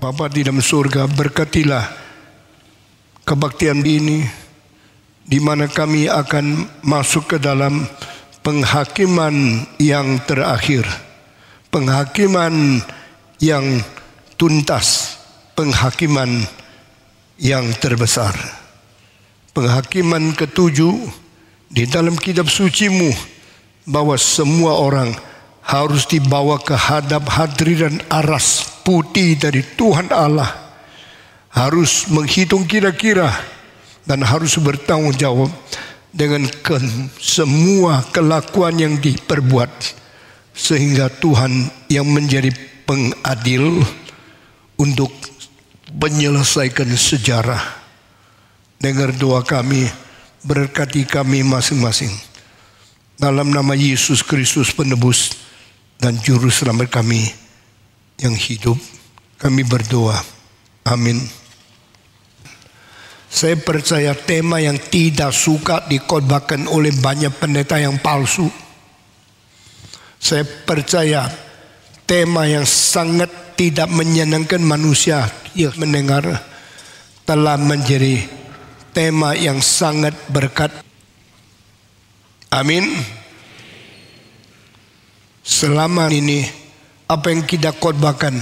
Bapa di dalam surga, berkatilah kebaktian ini, di mana kami akan masuk ke dalam penghakiman yang terakhir, penghakiman yang tuntas, penghakiman yang terbesar, penghakiman ketujuh di dalam kitab suci-Mu, bahwa semua orang harus dibawa ke hadap hadiran aras putih dari Tuhan Allah, harus menghitung kira-kira dan harus bertanggung jawab dengan semua kelakuan yang diperbuat, sehingga Tuhan yang menjadi pengadil untuk menyelesaikan sejarah. Dengar doa kami, berkati kami masing-masing. Dalam nama Yesus Kristus penebus dan juru selamat kami yang hidup, kami berdoa. Amin. Saya percaya tema yang tidak suka dikhotbahkan oleh banyak pendeta yang palsu. Saya percaya tema yang sangat tidak menyenangkan manusia yang mendengar telah menjadi tema yang sangat berkat. Amin. Selama ini apa yang kita khotbahkan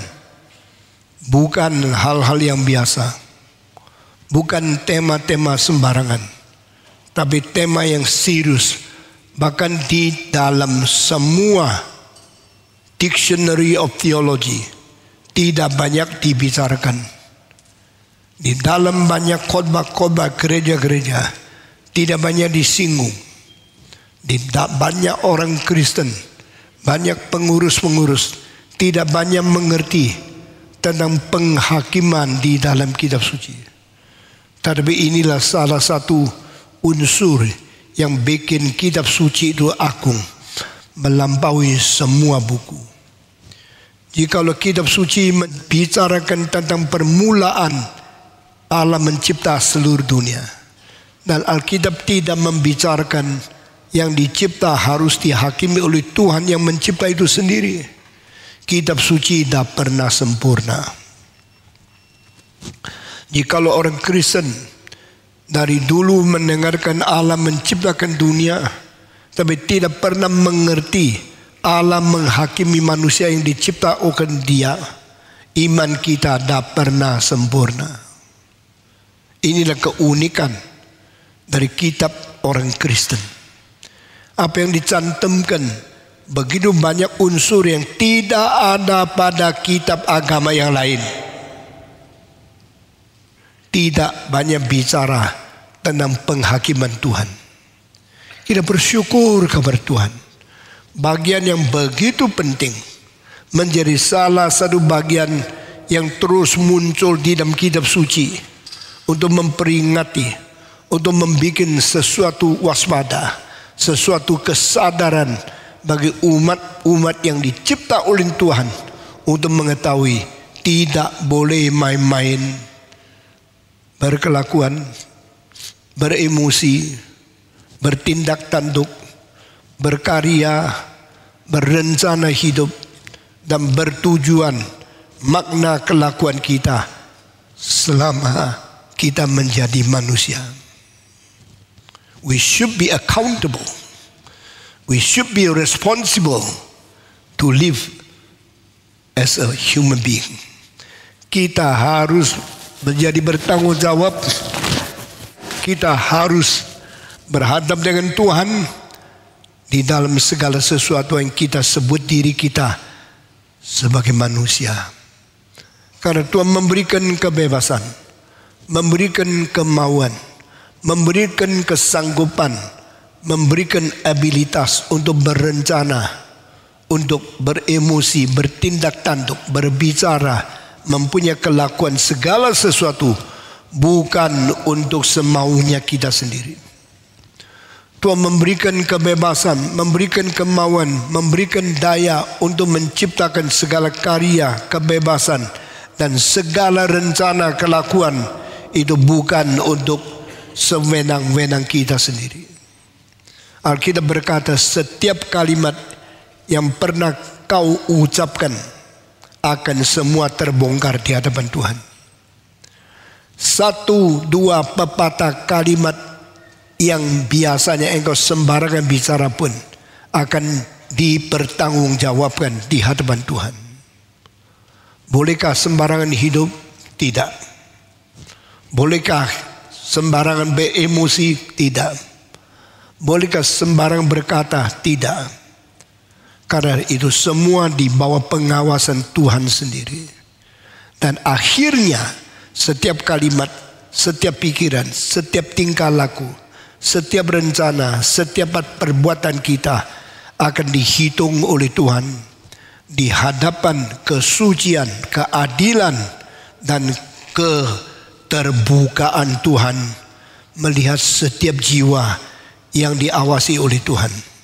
bukan hal-hal yang biasa, bukan tema-tema sembarangan, tapi tema yang serius. Bahkan di dalam semua dictionary of theology tidak banyak dibicarakan. Di dalam banyak khotbah-khotbah gereja-gereja tidak banyak disinggung. Di banyak orang Kristen, banyak pengurus-pengurus tidak banyak mengerti tentang penghakiman di dalam kitab suci. Tapi inilah salah satu unsur yang bikin kitab suci itu agung, melampaui semua buku. Jikalau kitab suci membicarakan tentang permulaan Allah mencipta seluruh dunia, dan Alkitab tidak membicarakan yang dicipta harus dihakimi oleh Tuhan yang mencipta itu sendiri, kitab suci tidak pernah sempurna. Jikalau orang Kristen dari dulu mendengarkan Allah menciptakan dunia, tapi tidak pernah mengerti Allah menghakimi manusia yang dicipta oleh Dia, iman kita tidak pernah sempurna. Inilah keunikan dari kitab orang Kristen. Apa yang dicantumkan begitu banyak unsur yang tidak ada pada kitab agama yang lain. Tidak banyak bicara tentang penghakiman Tuhan. Kita bersyukur kepada Tuhan. Bagian yang begitu penting menjadi salah satu bagian yang terus muncul di dalam kitab suci untuk memperingati, untuk membuat sesuatu waspada, sesuatu kesadaran bagi umat-umat yang dicipta oleh Tuhan untuk mengetahui tidak boleh main-main, berkelakuan, beremosi, bertindak tanduk, berkarya, berencana hidup, dan bertujuan makna kelakuan kita selama kita menjadi manusia. We should be accountable. We should be responsible to live as a human being. Kita harus menjadi bertanggung jawab. Kita harus berhadap dengan Tuhan di dalam segala sesuatu yang kita sebut diri kita sebagai manusia. Karena Tuhan memberikan kebebasan, memberikan kemauan, memberikan kesanggupan, memberikan abilitas untuk berencana, untuk beremosi, bertindak tanduk, berbicara, mempunyai kelakuan segala sesuatu bukan untuk semaunya kita sendiri. Tuhan memberikan kebebasan, memberikan kemauan, memberikan daya untuk menciptakan segala karya, kebebasan, dan segala rencana kelakuan itu bukan untuk sewenang-wenang kita sendiri. Alkitab berkata, setiap kalimat yang pernah kau ucapkan akan semua terbongkar di hadapan Tuhan. 1-2 pepatah kalimat yang biasanya engkau sembarangan bicara pun akan dipertanggungjawabkan di hadapan Tuhan. Bolehkah sembarangan hidup? Tidak. Bolehkah sembarangan beremosi? Tidak. Bolehkah sembarangan berkata? Tidak. Karena itu semua di bawah pengawasan Tuhan sendiri. Dan akhirnya setiap kalimat, setiap pikiran, setiap tingkah laku, setiap rencana, setiap perbuatan kita akan dihitung oleh Tuhan di hadapan kesucian, keadilan, dan keterbukaan Tuhan, melihat setiap jiwa yang diawasi oleh Tuhan.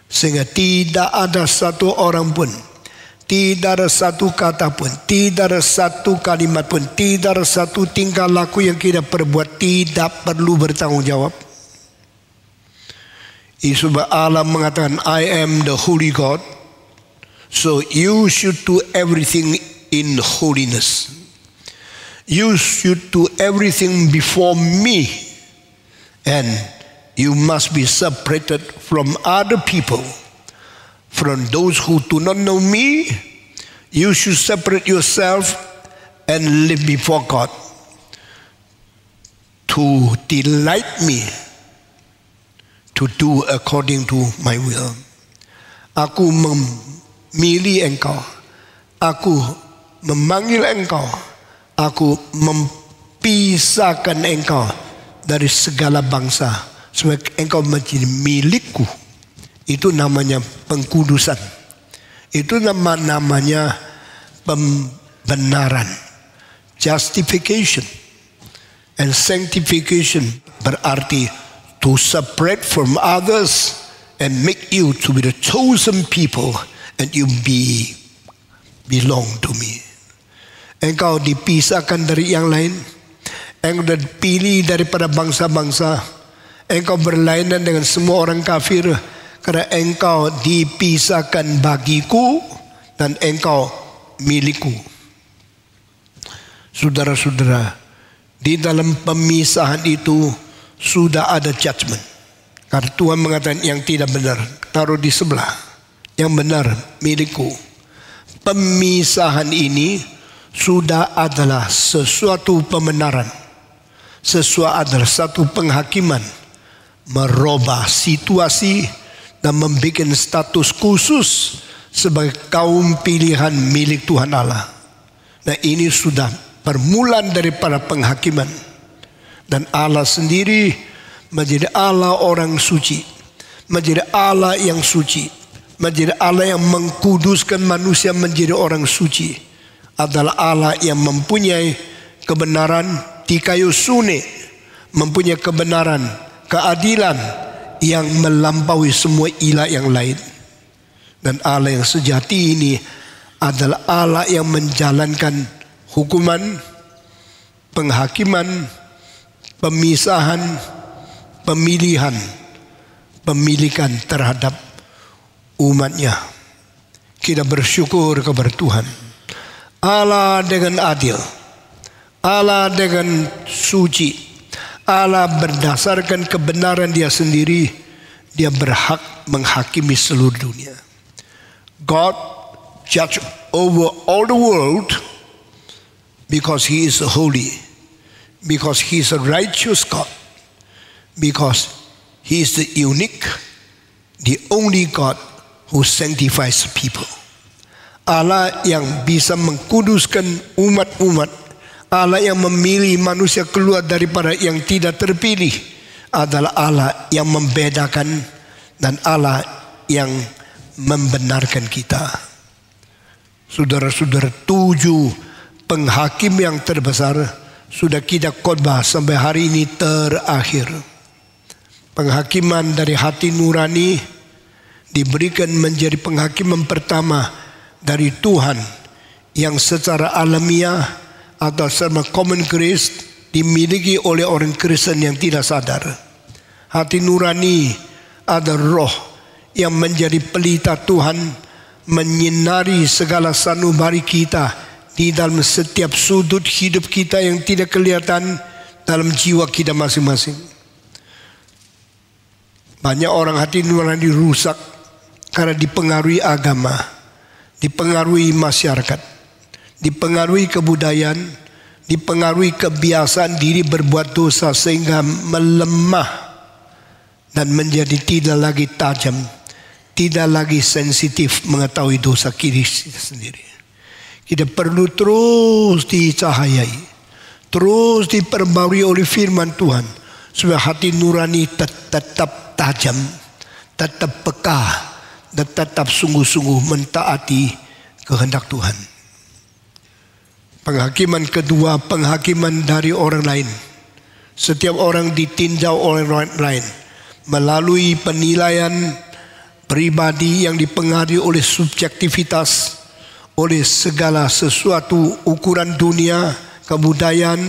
Sehingga tidak ada satu orang pun, tidak ada satu kata pun, tidak ada satu kalimat pun, tidak ada satu tingkah laku yang kita perbuat tidak perlu bertanggung jawab. Sebab Allah mengatakan, I am the holy God, so you should do everything in holiness. You should do everything before me, and you must be separated from other people. From those who do not know me, you should separate yourself and live before God to delight me, to do according to my will. Aku memilih engkau, aku memanggil engkau, aku mempisahkan engkau dari segala bangsa, supaya engkau menjadi milikku. Itu namanya pengkudusan. Itu namanya pembenaran. Justification. And sanctification berarti to separate from others and make you to be the chosen people, and you belong to me. Engkau dipisahkan dari yang lain. Engkau dipilih daripada bangsa-bangsa. Engkau berlainan dengan semua orang kafir, karena engkau dipisahkan bagiku dan engkau milikku. Saudara-saudara, di dalam pemisahan itu sudah ada judgment. Karena Tuhan mengatakan yang tidak benar taruh di sebelah, yang benar milikku. Pemisahan ini sudah adalah sesuatu pembenaran, sesuatu adalah satu penghakiman, merubah situasi dan membuat status khusus sebagai kaum pilihan milik Tuhan Allah. Nah, ini sudah permulaan daripada penghakiman. Dan Allah sendiri menjadi Allah orang suci, menjadi Allah yang suci, menjadi Allah yang mengkuduskan manusia menjadi orang suci. Adalah Allah yang mempunyai kebenaran di kayu sune, mempunyai kebenaran, keadilan yang melampaui semua ilah yang lain. Dan Allah yang sejati ini adalah Allah yang menjalankan hukuman, penghakiman, pemisahan, pemilihan, pemilikan terhadap umatnya. Kita bersyukur kepada Tuhan. Allah dengan adil, Allah dengan suci, Allah berdasarkan kebenaran Dia sendiri, Dia berhak menghakimi seluruh dunia. God judge over all the world because He is holy, because He is a righteous God, because He is the unique, the only God who sanctifies people. Allah yang bisa mengkuduskan umat-umat, Allah yang memilih manusia keluar daripada yang tidak terpilih, adalah Allah yang membedakan dan Allah yang membenarkan kita. Saudara-saudara, 7 penghakim yang terbesar sudah kita khotbah sampai hari ini terakhir. Penghakiman dari hati nurani diberikan menjadi penghakiman pertama dari Tuhan yang secara alamiah atau sama common grace dimiliki oleh orang Kristen yang tidak sadar. Hati nurani ada roh yang menjadi pelita Tuhan, menyinari segala sanubari kita di dalam setiap sudut hidup kita yang tidak kelihatan dalam jiwa kita masing-masing. Banyak orang hati nurani rusak karena dipengaruhi agama, dipengaruhi masyarakat, dipengaruhi kebudayaan, dipengaruhi kebiasaan diri berbuat dosa sehingga melemah dan menjadi tidak lagi tajam, tidak lagi sensitif mengetahui dosa diri sendiri. Kita perlu terus dicahayai, terus diperbarui oleh firman Tuhan supaya hati nurani tetap tajam, tetap peka, dan tetap sungguh-sungguh mentaati kehendak Tuhan. Penghakiman kedua, penghakiman dari orang lain. Setiap orang ditinjau oleh orang lain melalui penilaian pribadi yang dipengaruhi oleh subjektivitas, oleh segala sesuatu ukuran dunia, kebudayaan,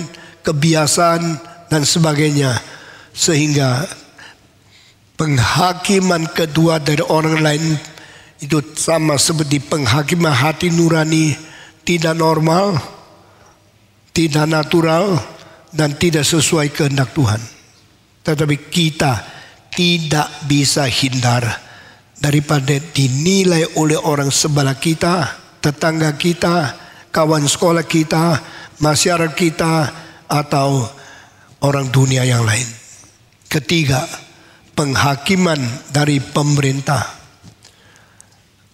kebiasaan dan sebagainya, sehingga penghakiman kedua dari orang lain itu sama seperti penghakiman hati nurani, tidak normal, tidak natural dan tidak sesuai kehendak Tuhan. Tetapi kita tidak bisa hindar daripada dinilai oleh orang sebelah kita, tetangga kita, kawan sekolah kita, masyarakat kita, atau orang dunia yang lain. Ketiga, penghakiman dari pemerintah.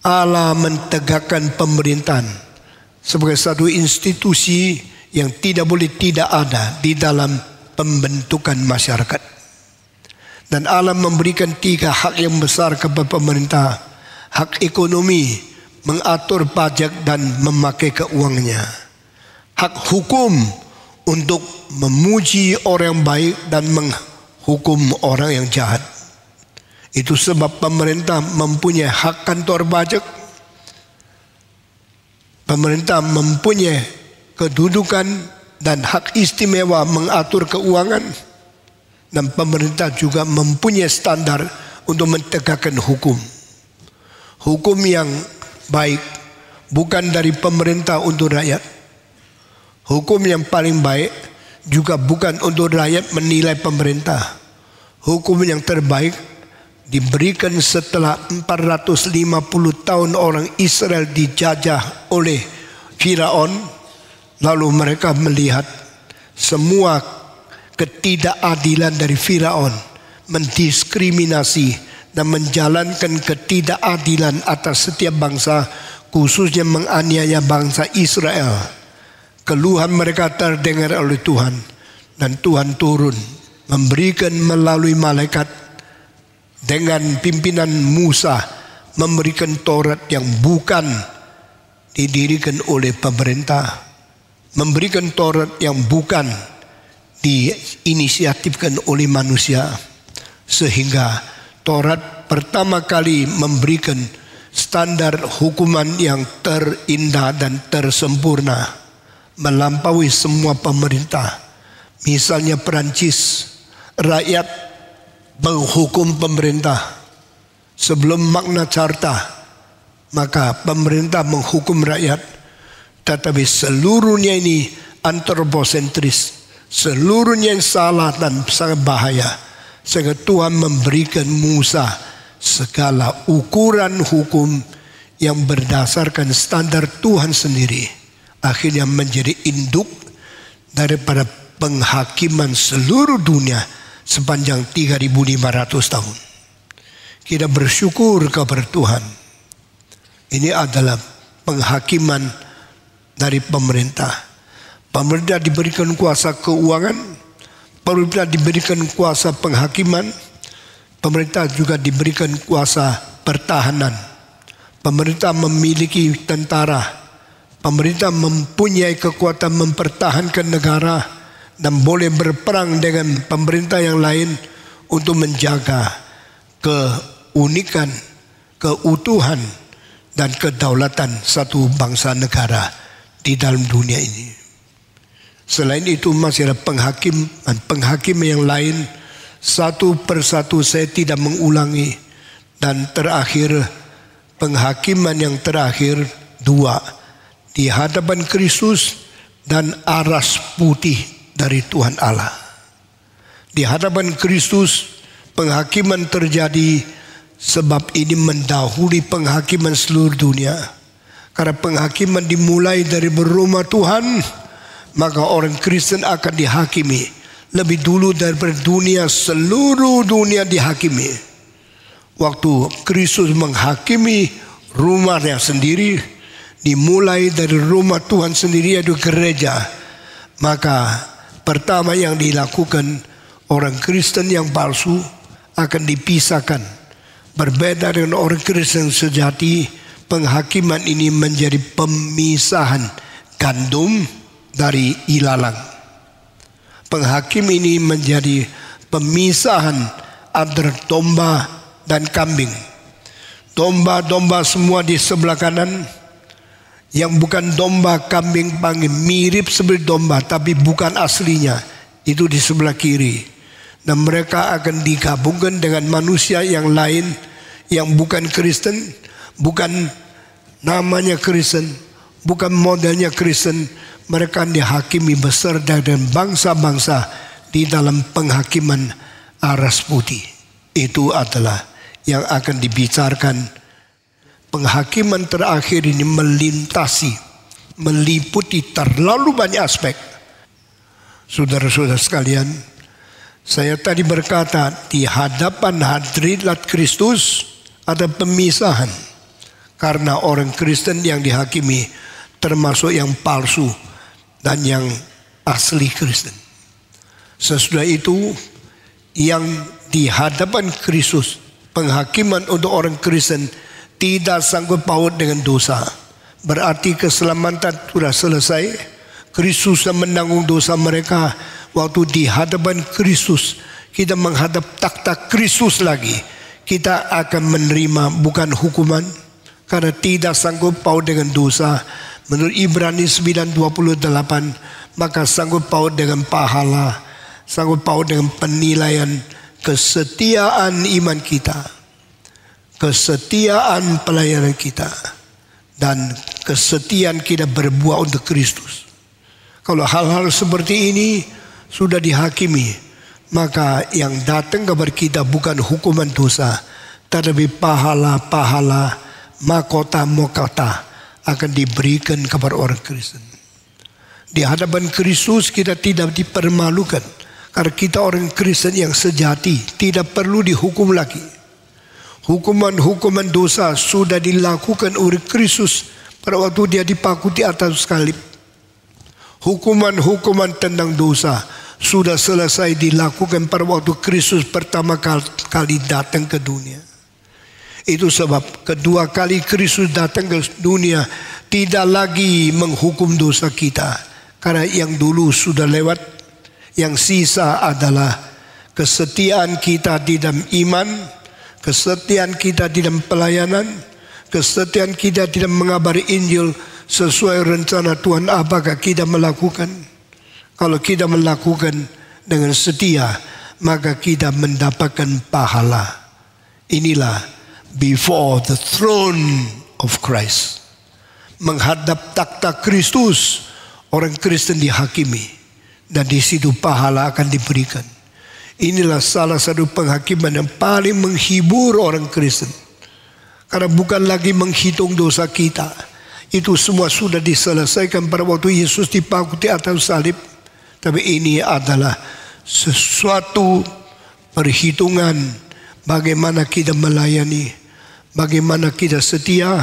Allah mentegakkan pemerintahan sebagai satu institusi yang tidak boleh tidak ada di dalam pembentukan masyarakat. Dan Allah memberikan 3 hak yang besar kepada pemerintah. Hak ekonomi, mengatur pajak dan memakai keuangannya. Hak hukum untuk memuji orang yang baik dan menghukum orang yang jahat. Itu sebab pemerintah mempunyai hak kantor pajak. Pemerintah mempunyai kedudukan dan hak istimewa mengatur keuangan. Dan pemerintah juga mempunyai standar untuk menegakkan hukum. Hukum yang baik bukan dari pemerintah untuk rakyat. Hukum yang paling baik juga bukan untuk rakyat menilai pemerintah. Hukum yang terbaik diberikan setelah 450 tahun orang Israel dijajah oleh Firaun. Lalu mereka melihat semua ketidakadilan dari Firaun, mendiskriminasi dan menjalankan ketidakadilan atas setiap bangsa, khususnya menganiaya bangsa Israel. Keluhan mereka terdengar oleh Tuhan, dan Tuhan turun memberikan melalui malaikat dengan pimpinan Musa, memberikan Taurat yang bukan didirikan oleh pemerintah, memberikan Taurat yang bukan diinisiatifkan oleh manusia, sehingga Taurat pertama kali memberikan standar hukuman yang terindah dan tersempurna, melampaui semua pemerintah. Misalnya Perancis, rakyat menghukum pemerintah sebelum Magna Carta, maka pemerintah menghukum rakyat. Tetapi seluruhnya ini antroposentris, seluruhnya yang salah dan sangat bahaya. Sehingga Tuhan memberikan Musa segala ukuran hukum yang berdasarkan standar Tuhan sendiri. Akhirnya menjadi induk daripada penghakiman seluruh dunia sepanjang 3.500 tahun. Kita bersyukur kepada Tuhan. Ini adalah penghakiman dari pemerintah. Pemerintah diberikan kuasa keuangan, pemerintah diberikan kuasa penghakiman, pemerintah juga diberikan kuasa pertahanan. Pemerintah memiliki tentara, pemerintah mempunyai kekuatan mempertahankan negara dan boleh berperang dengan pemerintah yang lain untuk menjaga keunikan, keutuhan dan kedaulatan satu bangsa negara di dalam dunia ini. Selain itu masih ada penghakim yang lain. Satu persatu saya tidak mengulangi. Dan terakhir penghakiman yang terakhir dua, di hadapan Kristus dan aras putih dari Tuhan Allah. Di hadapan Kristus penghakiman terjadi sebab ini mendahului penghakiman seluruh dunia. Karena penghakiman dimulai dari berumah Tuhan, maka orang Kristen akan dihakimi lebih dulu daripada dunia, seluruh dunia dihakimi. Waktu Kristus menghakimi rumahnya sendiri, dimulai dari rumah Tuhan sendiri, yaitu gereja, maka pertama yang dilakukan, orang Kristen yang palsu akan dipisahkan. Berbeda dengan orang Kristen sejati, penghakiman ini menjadi pemisahan gandum dari ilalang. Penghakim ini menjadi pemisahan antara domba dan kambing. Domba-domba semua di sebelah kanan, yang bukan domba kambing panggil mirip seperti domba tapi bukan aslinya, itu di sebelah kiri. Dan mereka akan digabungkan dengan manusia yang lain yang bukan Kristen, bukan namanya Kristen, bukan modelnya Kristen. Mereka dihakimi beserta dengan bangsa-bangsa di dalam penghakiman aras putih. Itu adalah yang akan dibicarakan. Penghakiman terakhir ini meliputi terlalu banyak aspek. Saudara-saudara sekalian, saya tadi berkata di hadapan hadirat Kristus ada pemisahan. Karena orang Kristen yang dihakimi termasuk yang palsu dan yang asli Kristen. Sesudah itu yang di hadapan Kristus, penghakiman untuk orang Kristen tidak sanggup paut dengan dosa. Berarti keselamatan sudah selesai. Kristus yang menanggung dosa mereka. Waktu di hadapan Kristus, kita menghadap takhta Kristus lagi, kita akan menerima bukan hukuman, karena tidak sanggup paut dengan dosa. Menurut Ibrani 9:28, maka sanggup paut dengan pahala, sanggup paut dengan penilaian kesetiaan iman kita, kesetiaan pelayanan kita, dan kesetiaan kita berbuat untuk Kristus. Kalau hal-hal seperti ini sudah dihakimi, maka yang datang kepada kita bukan hukuman dosa, tetapi pahala-pahala, mahkota-mahkota akan diberikan kepada orang Kristen. Di hadapan Kristus kita tidak dipermalukan, karena kita orang Kristen yang sejati, tidak perlu dihukum lagi. Hukuman-hukuman dosa sudah dilakukan oleh Kristus pada waktu dia dipaku di atas salib. Hukuman-hukuman tentang dosa sudah selesai dilakukan pada waktu Kristus pertama kali datang ke dunia. Itu sebab kedua kali Kristus datang ke dunia tidak lagi menghukum dosa kita, karena yang dulu sudah lewat. Yang sisa adalah kesetiaan kita di dalam iman, kesetiaan kita di dalam pelayanan, kesetiaan kita di dalam mengabari Injil sesuai rencana Tuhan. Apakah kita melakukan? Kalau kita melakukan dengan setia, maka kita mendapatkan pahala. Inilah before the throne of Christ. Menghadap takhta Kristus, orang Kristen dihakimi, dan di situ pahala akan diberikan. Inilah salah satu penghakiman yang paling menghibur orang Kristen, karena bukan lagi menghitung dosa kita. Itu semua sudah diselesaikan pada waktu Yesus dipaku di atas salib. Tapi ini adalah sesuatu perhitungan bagaimana kita melayani, bagaimana kita setia,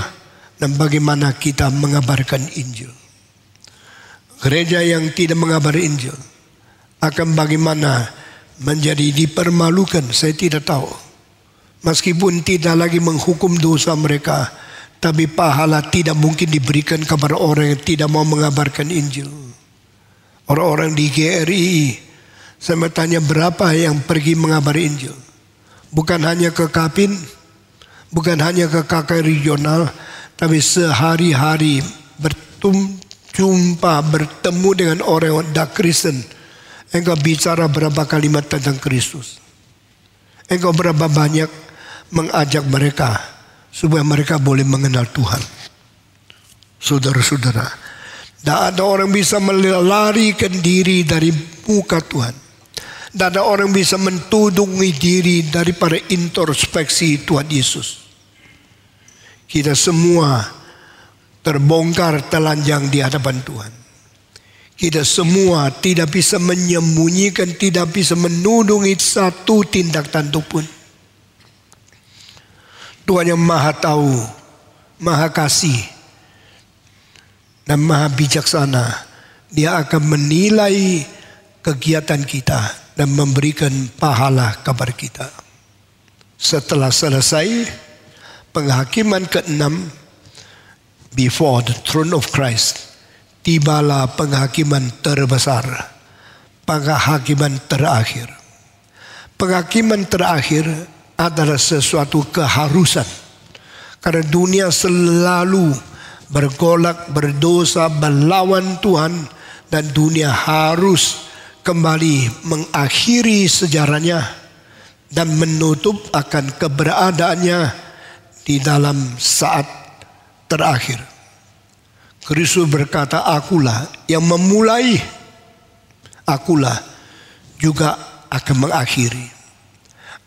dan bagaimana kita mengabarkan Injil. Gereja yang tidak mengabari Injil akan bagaimana menjadi dipermalukan, saya tidak tahu. Meskipun tidak lagi menghukum dosa mereka, tapi pahala tidak mungkin diberikan kepada orang yang tidak mau mengabarkan Injil. Orang-orang di GRI, saya bertanya berapa yang pergi mengabari Injil. Bukan hanya ke Kapin, bukan hanya ke KK regional, tapi sehari-hari bertemu dengan orang yang tidak Kristen. Engkau bicara berapa kalimat tentang Kristus. Engkau berapa banyak mengajak mereka supaya mereka boleh mengenal Tuhan. Saudara-saudara, tidak ada orang bisa melarikan diri dari muka Tuhan. Tidak ada orang bisa mentudungi diri daripada introspeksi Tuhan Yesus. Kita semua terbongkar telanjang di hadapan Tuhan. Kita semua tidak bisa menyembunyikan, tidak bisa menudungi satu tindak tanduk pun. Tuhan yang maha tahu, maha kasih, dan maha bijaksana. Dia akan menilai kegiatan kita dan memberikan pahala kepada kita. Setelah selesai penghakiman ke-6, before the throne of Christ, tibalah penghakiman terbesar, penghakiman terakhir. Penghakiman terakhir adalah sesuatu keharusan, karena dunia selalu bergolak, berdosa, melawan Tuhan, dan dunia harus kembali mengakhiri sejarahnya dan menutup akan keberadaannya di dalam saat terakhir. Kristus berkata, akulah yang memulai, akulah juga akan mengakhiri.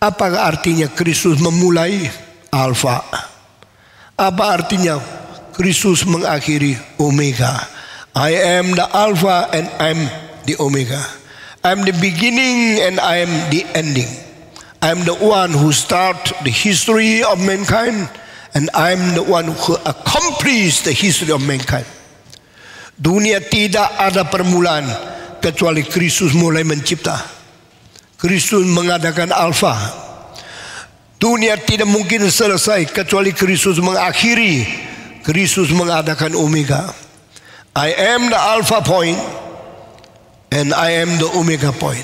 Apa artinya Kristus memulai? Alfa. Apa artinya Kristus mengakhiri? Omega. I am the Alpha and I am the Omega. I am the beginning and I am the ending. I am the one who started the history of mankind, and I am the one who accomplished the history of mankind. Dunia tidak ada permulaan kecuali Kristus mulai mencipta. Kristus mengadakan Alfa. Dunia tidak mungkin selesai kecuali Kristus mengakhiri. Kristus mengadakan Omega. I am the Alpha point and I am the Omega point.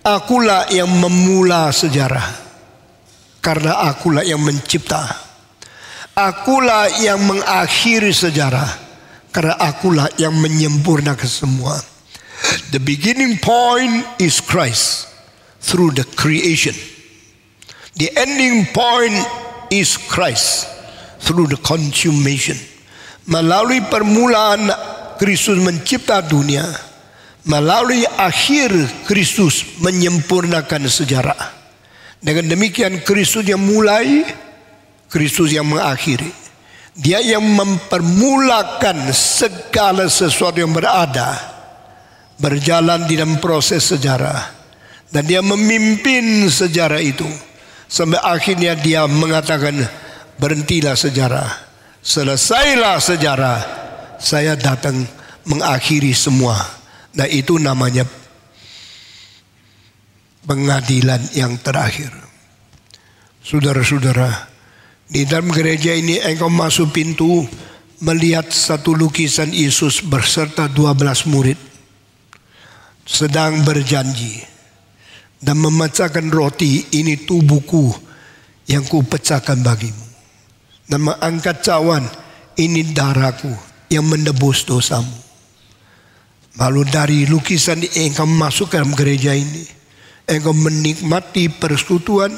Akulah yang memula sejarah, karena akulah yang mencipta. Akulah yang mengakhiri sejarah, karena akulah yang menyempurnakan semua. The beginning point is Christ through the creation. The ending point is Christ through the consummation. Melalui permulaan Kristus mencipta dunia, melalui akhir Kristus menyempurnakan sejarah. Dengan demikian Kristus yang mulai, Kristus yang mengakhiri. Dia yang mempermulakan segala sesuatu yang berada, berjalan di dalam proses sejarah, dan dia memimpin sejarah itu sampai akhirnya dia mengatakan, berhentilah sejarah, selesailah sejarah, saya datang mengakhiri semua. Nah, itu namanya pengadilan yang terakhir. Saudara-saudara, di dalam gereja ini engkau masuk pintu, melihat satu lukisan Yesus berserta 12 murid sedang berjanji dan memecahkan roti, ini tubuhku yang kupecahkan bagimu, dan mengangkat cawan, ini darahku yang menebus dosamu. Lalu dari lukisan ini engkau masuk ke dalam gereja ini, engkau menikmati persekutuan,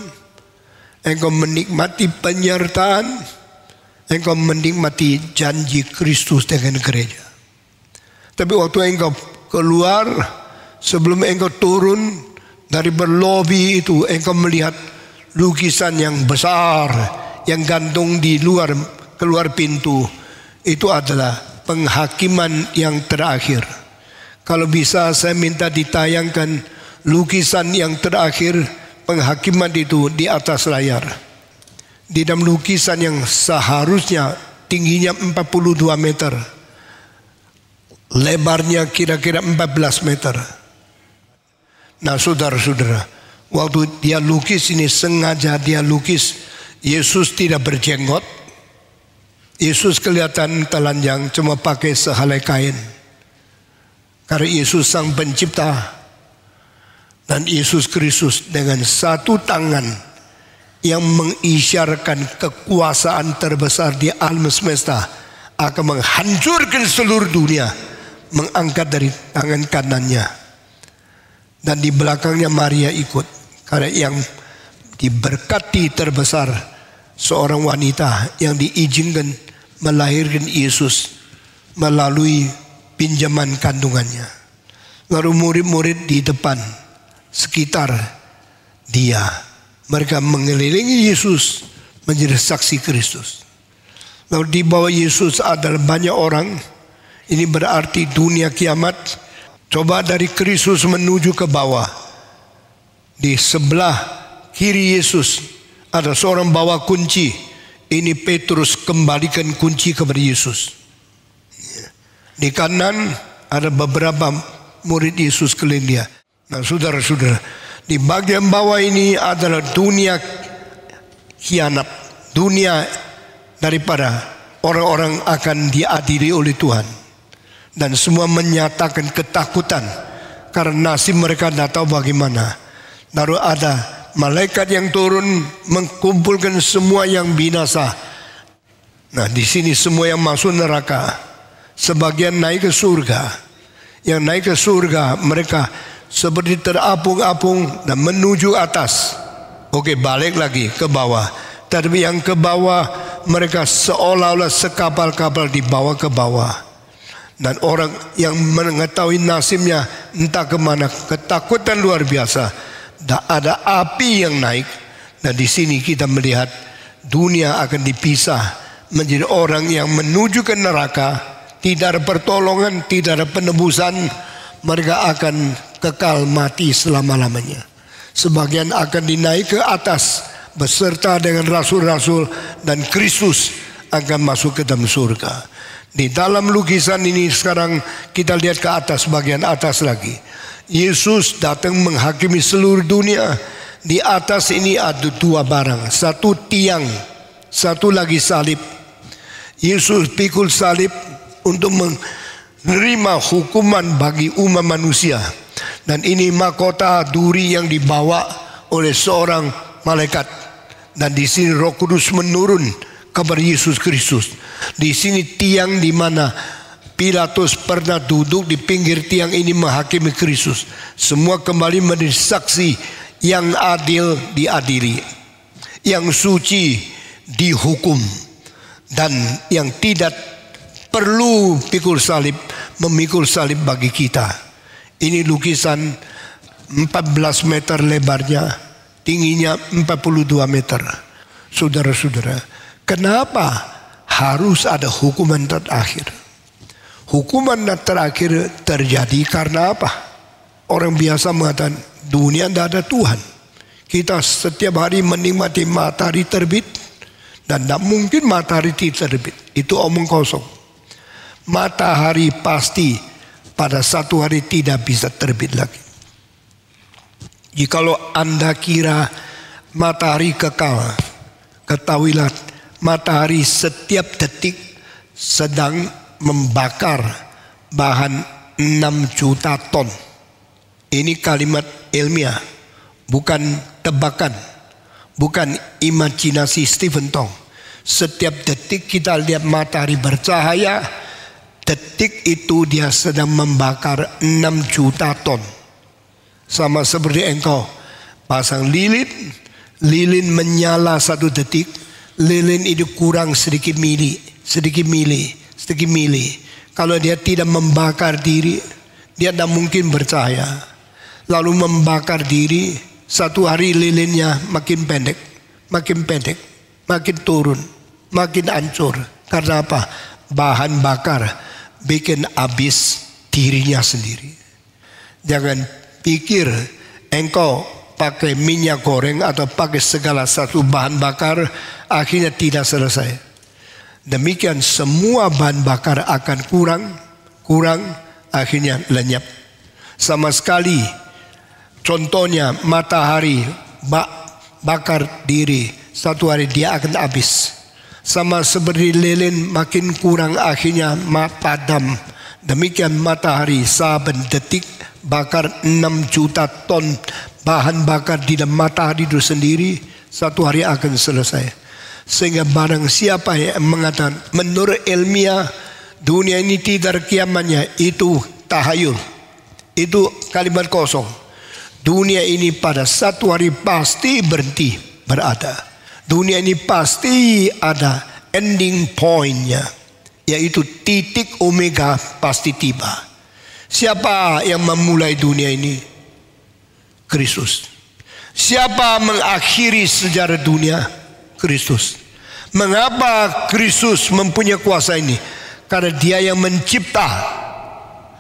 engkau menikmati penyertaan, engkau menikmati janji Kristus dengan gereja. Tapi waktu engkau keluar, sebelum engkau turun dari berlobi itu, engkau melihat lukisan yang besar yang gantung di keluar pintu. Itu adalah penghakiman yang terakhir. Kalau bisa saya minta ditayangkan lukisan yang terakhir penghakiman itu di atas layar. Di dalam lukisan yang seharusnya tingginya 42 meter, lebarnya kira-kira 14 meter. Nah, saudara-saudara, waktu dia lukis ini, sengaja dia lukis Yesus tidak berjenggot. Yesus kelihatan telanjang, cuma pakai sehelai kain. Karena Yesus sang pencipta, dan Yesus Kristus dengan satu tangan yang mengisyaratkan kekuasaan terbesar di alam semesta akan menghancurkan seluruh dunia, mengangkat dari tangan kanannya. Dan di belakangnya Maria ikut, karena yang diberkati terbesar seorang wanita yang diizinkan melahirkan Yesus melalui pinjaman kandungannya. Lalu murid-murid di depan sekitar dia, mereka mengelilingi Yesus menjadi saksi Kristus. Lalu di bawah Yesus adalah banyak orang. Ini berarti dunia kiamat. Coba dari Kristus menuju ke bawah. Di sebelah kiri Yesus ada seorang bawa kunci. Ini Petrus kembalikan kunci kepada Yesus. Di kanan ada beberapa murid Yesus keliling dia. Nah, saudara-saudara, di bagian bawah ini adalah dunia khianat, dunia daripada orang-orang akan diadili oleh Tuhan. Dan semua menyatakan ketakutan karena nasib mereka tidak tahu bagaimana. Lalu ada malaikat yang turun mengumpulkan semua yang binasa. Nah, di sini semua yang masuk neraka, sebagian naik ke surga. Yang naik ke surga mereka seperti terapung-apung dan menuju atas. Oke, balik lagi ke bawah. Tapi yang ke bawah mereka seolah-olah sekapal-kapal dibawa ke bawah. Dan orang yang mengetahui nasibnya entah kemana, ketakutan luar biasa. Dan ada api yang naik. Dan di sini kita melihat dunia akan dipisah menjadi orang yang menuju ke neraka. Tidak ada pertolongan, tidak ada penebusan. Mereka akan kekal mati selama-lamanya. Sebagian akan dinaik ke atas beserta dengan rasul-rasul, dan Kristus akan masuk ke dalam surga. Di dalam lukisan ini sekarang kita lihat ke atas, bagian atas lagi. Yesus datang menghakimi seluruh dunia. Di atas ini ada dua barang, satu tiang, satu lagi salib. Yesus pikul salib untuk menerima hukuman bagi umat manusia. Dan ini mahkota duri yang dibawa oleh seorang malaikat. Dan di sini Roh Kudus menurun kepada Yesus Kristus. Di sini tiang di mana Pilatus pernah duduk di pinggir tiang ini menghakimi Kristus. Semua kembali menjadi saksi. Yang adil diadili, yang suci dihukum, dan yang tidak perlu pikul salib memikul salib bagi kita. Ini lukisan 14 meter lebarnya, tingginya 42 meter. Saudara-saudara, kenapa harus ada hukuman terakhir? Hukuman terakhir terjadi karena apa? Orang biasa mengatakan dunia tidak ada Tuhan. Kita setiap hari menikmati matahari terbit, dan tidak mungkin matahari terbit. Itu omong kosong. Matahari pasti pada satu hari tidak bisa terbit lagi. Jikalau Anda kira matahari kekal, ketahuilah matahari setiap detik sedang membakar bahan 6 juta ton. Ini kalimat ilmiah, bukan tebakan, bukan imajinasi Stephen Tong. Setiap detik kita lihat matahari bercahaya, detik itu dia sedang membakar 6 juta ton. Sama seperti engkau pasang lilin menyala 1 detik, lilin itu kurang sedikit mili. Kalau dia tidak membakar diri, dia tidak mungkin bercahaya. Lalu membakar diri, 1 hari lilinnya makin pendek, makin turun, makin hancur. Karena apa? Bahan bakar bikin habis dirinya sendiri. Jangan pikir engkau pakai minyak goreng atau pakai segala satu bahan bakar akhirnya tidak selesai. Demikian semua bahan bakar akan kurang, akhirnya lenyap. Sama sekali, contohnya matahari bakar diri, 1 hari dia akan habis. Sama seperti lilin makin kurang akhirnya padam. Demikian matahari saben detik bakar 6 juta ton bahan bakar di dalam matahari itu sendiri, 1 hari akan selesai. Sehingga barang siapa yang mengatakan menurut ilmiah dunia ini tidak kiamatnya, itu tahayul, itu kalimat kosong. Dunia ini pada 1 hari pasti berhenti berada. Dunia ini pasti ada ending point-nya, yaitu titik omega pasti tiba. Siapa yang memulai dunia ini? Kristus. Siapa mengakhiri sejarah dunia? Kristus. Mengapa Kristus mempunyai kuasa ini? Karena Dia yang mencipta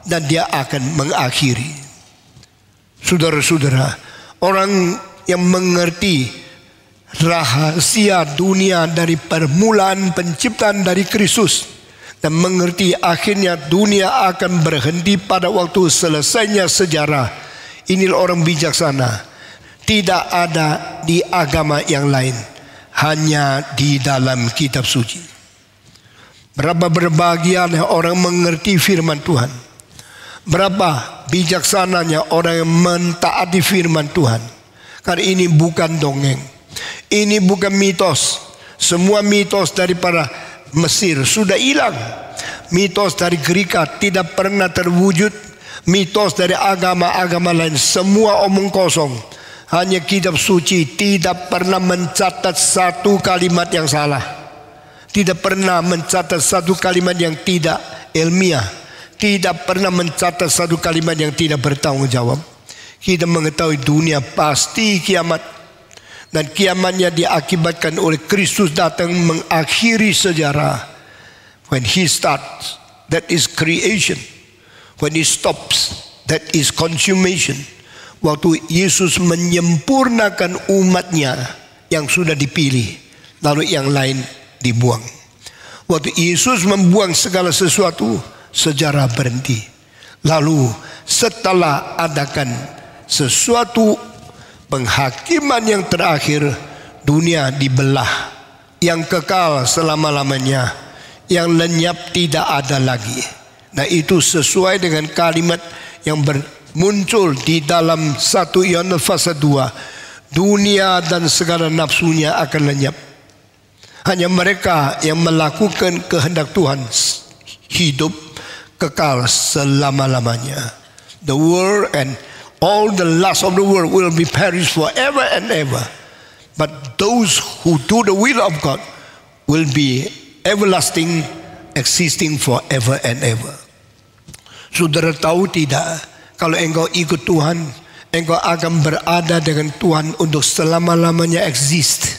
dan Dia akan mengakhiri. Saudara-saudara, orang yang mengerti rahasia dunia dari permulaan penciptaan dari Kristus dan mengerti akhirnya dunia akan berhenti pada waktu selesainya sejarah, inilah orang bijaksana. Tidak ada di agama yang lain, hanya di dalam kitab suci. Berapa berbahagianya orang mengerti firman Tuhan. Berapa bijaksananya orang yang mentaati firman Tuhan. Karena ini bukan dongeng, ini bukan mitos. Semua mitos daripada Mesir sudah hilang. Mitos dari Greek tidak pernah terwujud. Mitos dari agama-agama lain semua omong kosong. Hanya kitab suci tidak pernah mencatat satu kalimat yang salah. Tidak pernah mencatat satu kalimat yang tidak ilmiah. Tidak pernah mencatat satu kalimat yang tidak bertanggung jawab. Kita mengetahui dunia pasti kiamat. Dan kiamatnya diakibatkan oleh Kristus datang mengakhiri sejarah. When He starts, that is creation. When He stops, that is consummation. Waktu Yesus menyempurnakan umatnya yang sudah dipilih, lalu yang lain dibuang. Waktu Yesus membuang segala sesuatu, sejarah berhenti. Lalu setelah adakan sesuatu penghakiman yang terakhir, dunia dibelah. Yang kekal selama-lamanya, yang lenyap tidak ada lagi. Nah, itu sesuai dengan kalimat yang muncul di dalam 1 Yohanes pasal 2. Dunia dan segala nafsunya akan lenyap. Hanya mereka yang melakukan kehendak Tuhan hidup kekal selama-lamanya. The world and all the lust of the world will be perished forever and ever. But those who do the will of God will be everlasting, existing forever and ever. Saudara tahu tidak? Kalau engkau ikut Tuhan, engkau akan berada dengan Tuhan untuk selama-lamanya exist.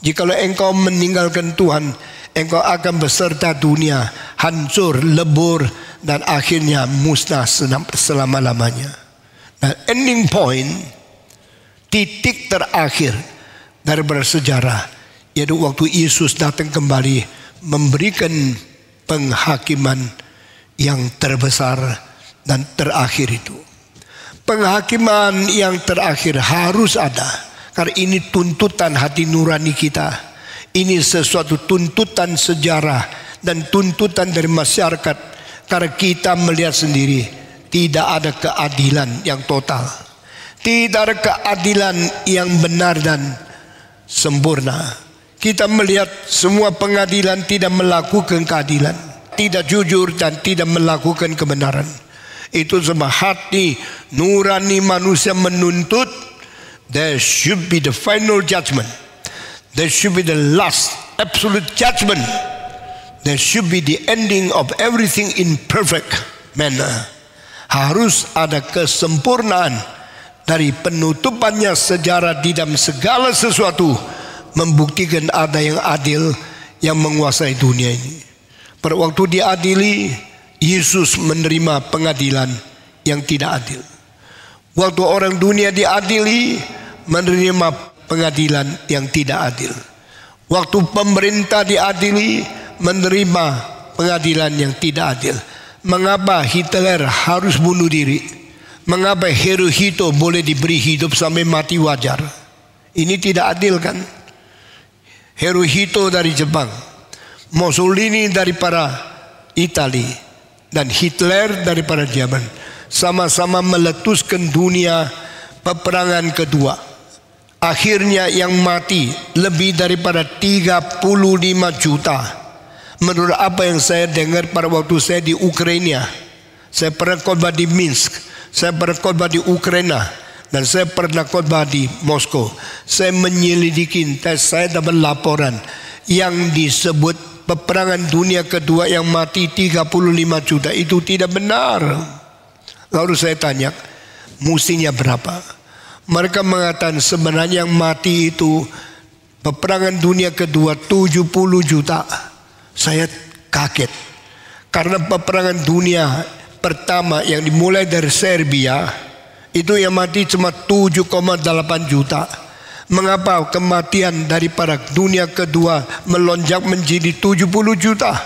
Jikalau engkau meninggalkan Tuhan, engkau akan beserta dunia, hancur, lebur, dan akhirnya musnah selama-lamanya. Nah, ending point, titik terakhir dari bersejarah, yaitu waktu Yesus datang kembali memberikan penghakiman yang terbesar dan terakhir itu. Penghakiman yang terakhir harus ada, karena ini tuntutan hati nurani kita. Ini sesuatu tuntutan sejarah dan tuntutan dari masyarakat, karena kita melihat sendiri tidak ada keadilan yang total. Tidak ada keadilan yang benar dan sempurna. Kita melihat semua pengadilan tidak melakukan keadilan, tidak jujur dan tidak melakukan kebenaran. Itu sebab hati nurani manusia menuntut there should be the final judgment. There should be the last absolute judgment. There should be the ending of everything in perfect manner. Harus ada kesempurnaan dari penutupannya sejarah di dalam segala sesuatu, membuktikan ada yang adil yang menguasai dunia ini. Pada waktu diadili, Yesus menerima pengadilan yang tidak adil. Waktu orang dunia diadili, menerima pengadilan yang tidak adil. Waktu pemerintah diadili, menerima pengadilan yang tidak adil. Mengapa Hitler harus bunuh diri? Mengapa Hirohito boleh diberi hidup sampai mati wajar? Ini tidak adil kan? Hirohito dari Jepang, Mussolini daripada Italia, dan Hitler daripada Jerman, sama-sama meletuskan dunia peperangan kedua. Akhirnya yang mati lebih daripada 35 juta. Menurut apa yang saya dengar pada waktu saya di Ukraina, saya pernah khotbah di Minsk, saya pernah khotbah di Ukraina, Dan saya pernah khotbah di Moskow. Saya menyelidiki, saya dapat laporan yang disebut peperangan dunia kedua yang mati 35 juta itu tidak benar. Lalu saya tanya, mestinya berapa? Mereka mengatakan sebenarnya yang mati itu peperangan dunia kedua 70 juta. Saya kaget. Karena peperangan dunia pertama yang dimulai dari Serbia itu yang mati cuma 7,8 juta. Mengapa kematian daripada dunia kedua melonjak menjadi 70 juta?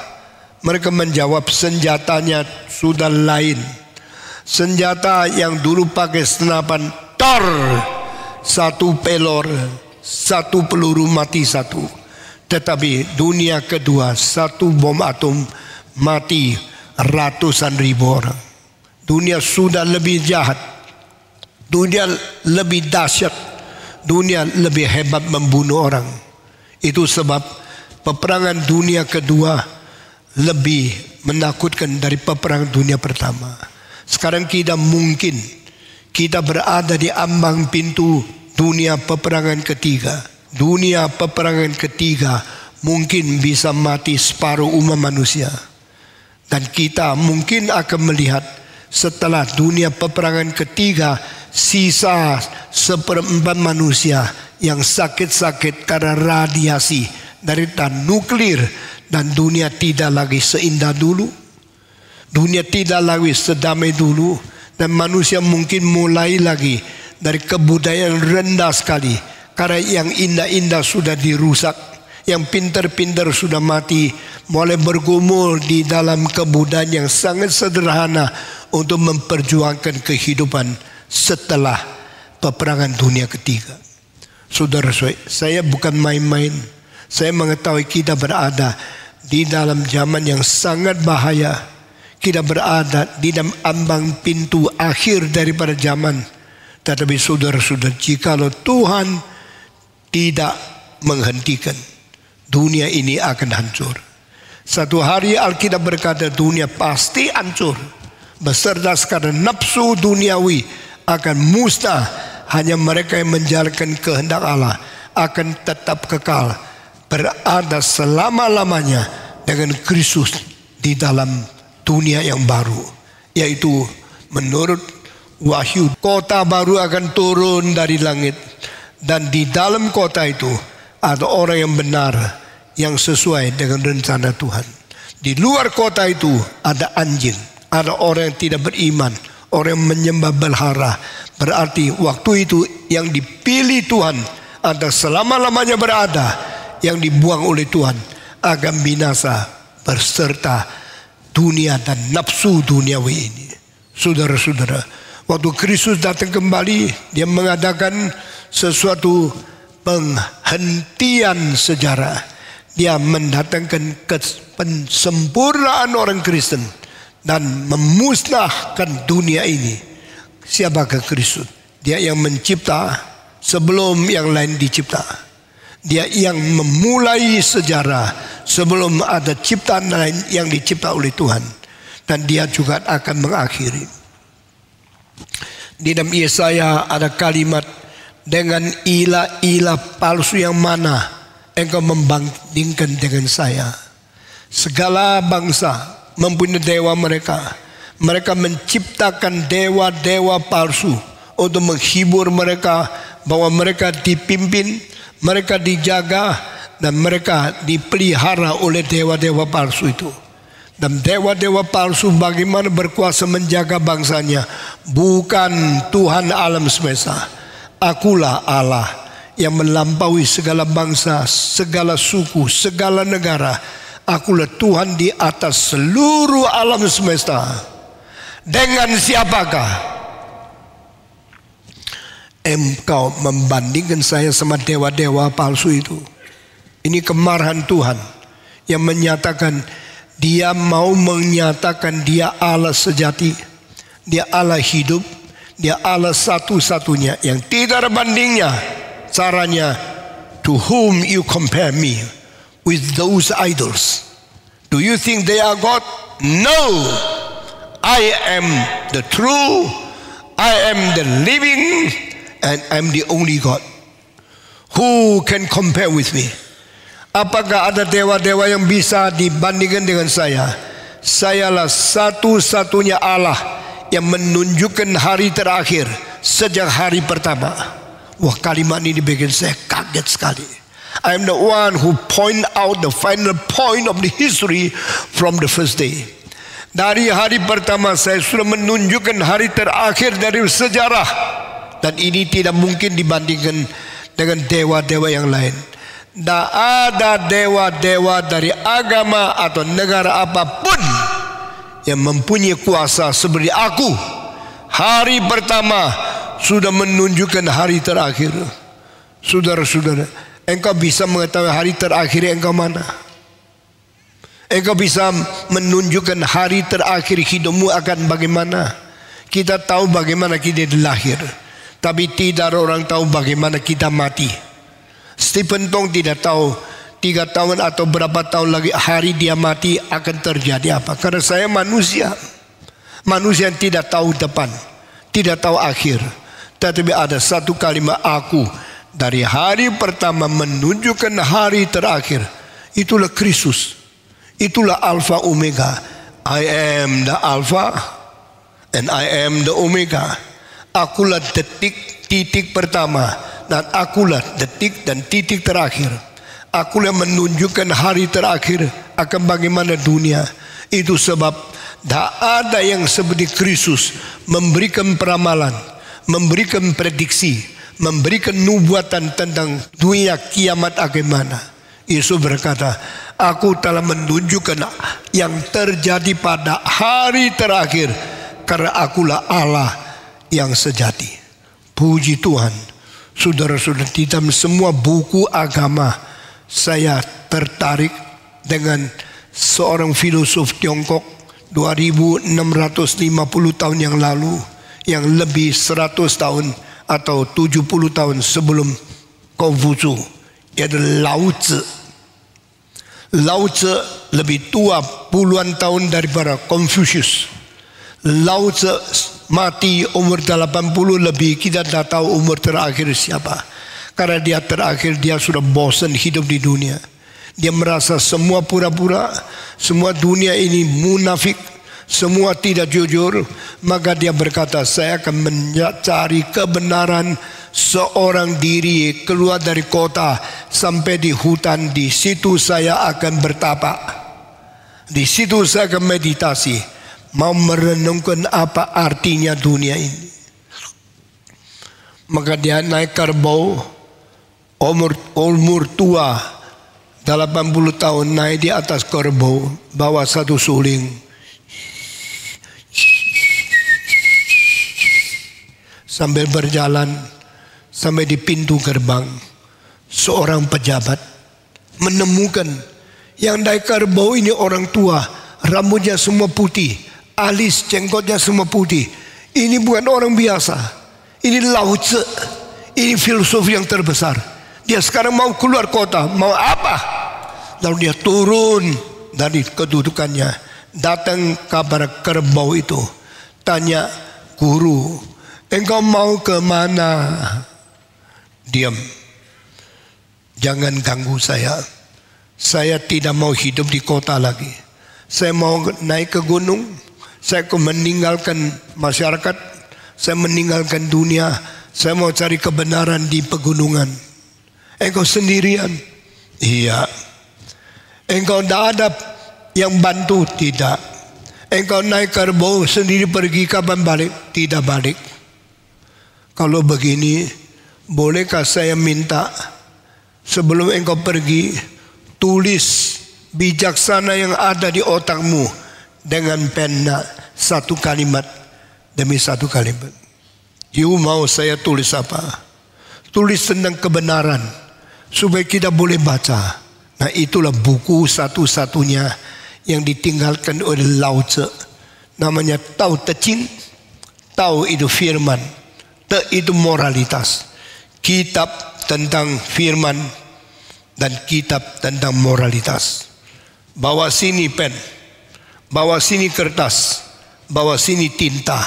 Mereka menjawab senjatanya sudah lain. Senjata yang dulu pakai senapan tor, satu pelor, satu peluru mati satu. Tetapi dunia kedua satu bom atom mati ratusan ribu orang. Dunia sudah lebih jahat. Dunia lebih dahsyat. Dunia lebih hebat membunuh orang. Itu sebab peperangan dunia kedua lebih menakutkan dari peperangan dunia pertama. Sekarang kita berada di ambang pintu dunia peperangan ketiga. Dunia peperangan ketiga mungkin bisa mati separuh umat manusia. Dan kita mungkin akan melihat setelah dunia peperangan ketiga sisa 1/4 manusia yang sakit-sakit karena radiasi dari nuklir, dan dunia tidak lagi seindah dulu. Dunia tidak lagi sedamai dulu, dan manusia mungkin mulai lagi dari kebudayaan rendah sekali karena yang indah-indah sudah dirusak, yang pintar-pintar sudah mati, mulai bergumul di dalam kebudayaan yang sangat sederhana untuk memperjuangkan kehidupan setelah peperangan dunia ketiga. Saudara, saya bukan main-main. Saya mengetahui kita berada di dalam zaman yang sangat bahaya. Kita berada di dalam ambang pintu akhir daripada zaman. Tetapi saudara-saudara, jikalau Tuhan tidak menghentikan, dunia ini akan hancur. Satu hari Alkitab berkata dunia pasti hancur, beserta sekadar nafsu duniawi akan musnah. Hanya mereka yang menjalankan kehendak Allah akan tetap kekal, berada selama-lamanya dengan Kristus di dalam dunia yang baru, yaitu menurut Wahyu, kota baru akan turun dari langit, dan di dalam kota itu ada orang yang benar, yang sesuai dengan rencana Tuhan. Di luar kota itu ada anjing, ada orang yang tidak beriman, orang yang menyembah berhala. Berarti waktu itu yang dipilih Tuhan ada selama-lamanya berada, yang dibuang oleh Tuhan akan binasa berserta dunia dan nafsu duniawi ini. Saudara-saudara, waktu Kristus datang kembali, dia mengadakan sesuatu penghentian sejarah. Dia mendatangkan kesempurnaan orang Kristen dan memusnahkan dunia ini. Siapakah Kristus? Dia yang mencipta sebelum yang lain dicipta. Dia yang memulai sejarah sebelum ada ciptaan lain yang dicipta oleh Tuhan. Dan dia juga akan mengakhiri. Di dalam Yesaya ada kalimat, dengan ilah-ilah palsu yang mana engkau membandingkan dengan saya. Segala bangsa mempunyai dewa mereka. Mereka menciptakan dewa-dewa palsu untuk menghibur mereka, bahwa mereka dipimpin, mereka dijaga, dan mereka dipelihara oleh dewa-dewa palsu itu. Dan dewa-dewa palsu bagaimana berkuasa menjaga bangsanya? Bukan Tuhan alam semesta. Akulah Allah yang melampaui segala bangsa, segala suku, segala negara. Akulah Tuhan di atas seluruh alam semesta. Dengan siapakah engkau membandingkan saya sama dewa-dewa palsu itu? Ini kemarahan Tuhan yang menyatakan, dia mau menyatakan dia Allah sejati, dia Allah hidup, dia Allah satu-satunya yang tidak ada bandingnya. Caranya, to whom you compare me with those idols? Do you think they are God? No. I am the true, I am the living, and I'm the only God. Who can compare with me? Apakah ada dewa-dewa yang bisa dibandingkan dengan saya? Sayalah satu-satunya Allah yang menunjukkan hari terakhir sejak hari pertama. Wah, kalimat ini bikin saya kaget sekali. I am the one who point out the final point of the history from the first day. Dari hari pertama saya sudah menunjukkan hari terakhir dari sejarah, dan ini tidak mungkin dibandingkan dengan dewa-dewa yang lain. Tidak ada dewa-dewa dari agama atau negara apapun yang mempunyai kuasa seperti aku. Hari pertama sudah menunjukkan hari terakhir. Saudara-saudara, engkau bisa mengetahui hari terakhir engkau mana? Engkau bisa menunjukkan hari terakhir hidupmu akan bagaimana? Kita tahu bagaimana kita dilahir, tapi tidak ada orang tahu bagaimana kita mati. Stephen Tong tidak tahu 3 tahun atau berapa tahun lagi hari dia mati akan terjadi apa. Karena saya manusia yang tidak tahu depan, tidak tahu akhir. Tetapi ada satu kalimat, aku dari hari pertama menunjukkan hari terakhir. Itulah Kristus. Itulah Alfa Omega. I am the Alpha and I am the Omega. Akulah titik pertama, dan akulah detik dan titik terakhir. Akulah menunjukkan hari terakhir akan bagaimana dunia. Itu sebab tak ada yang seperti Kristus memberikan peramalan, memberikan prediksi, memberikan nubuatan tentang dunia kiamat bagaimana. Yesus berkata, aku telah menunjukkan yang terjadi pada hari terakhir, karena akulah Allah yang sejati. Puji Tuhan. Saudara-saudara, di dalam semua buku agama saya tertarik dengan seorang filosof Tiongkok 2650 tahun yang lalu, yang lebih 100 tahun atau 70 tahun sebelum Konfusius, yaitu Lao Tzu. Lao Tzu lebih tua puluhan tahun daripada Konfusius. Lao Tzu mati umur 80 lebih. Kita tidak tahu umur terakhir siapa, karena dia terakhir dia sudah bosan hidup di dunia. Dia merasa semua pura-pura, semua dunia ini munafik, semua tidak jujur. Maka dia berkata, saya akan mencari kebenaran seorang diri, keluar dari kota sampai di hutan. Di situ saya akan bertapa, di situ saya akan meditasi, mau merenungkan apa artinya dunia ini. Maka dia naik kerbau, umur tua 80 tahun, naik di atas kerbau, bawa satu suling, sambil berjalan sampai di pintu gerbang. Seorang pejabat menemukan yang naik kerbau ini orang tua, rambutnya semua putih, alis jenggotnya semua putih. Ini bukan orang biasa, ini Lao Tzu, ini filsuf yang terbesar. Dia sekarang mau keluar kota, mau apa? Lalu dia turun dari kedudukannya, datang kepada kerbau itu, tanya, guru, engkau mau ke mana? Diam, jangan ganggu saya. Saya tidak mau hidup di kota lagi. Saya mau naik ke gunung. Saya akan meninggalkan masyarakat. Saya meninggalkan dunia. Saya mau cari kebenaran di pegunungan. Engkau sendirian? Iya. Engkau tidak ada yang bantu? Tidak. Engkau naik kerbau sendiri pergi, kapan balik? Tidak balik. Kalau begini, bolehkah saya minta sebelum engkau pergi, tulis bijaksana yang ada di otakmu dengan pena, satu kalimat demi satu kalimat. You mau saya tulis apa? Tulis tentang kebenaran supaya kita boleh baca. Nah, itulah buku satu-satunya yang ditinggalkan oleh Lao Tzu. Namanya Tao Te Ching. Tao itu firman, Te itu moralitas. Kitab tentang firman dan kitab tentang moralitas. Bawa sini pen, bawa sini kertas, bawa sini tinta.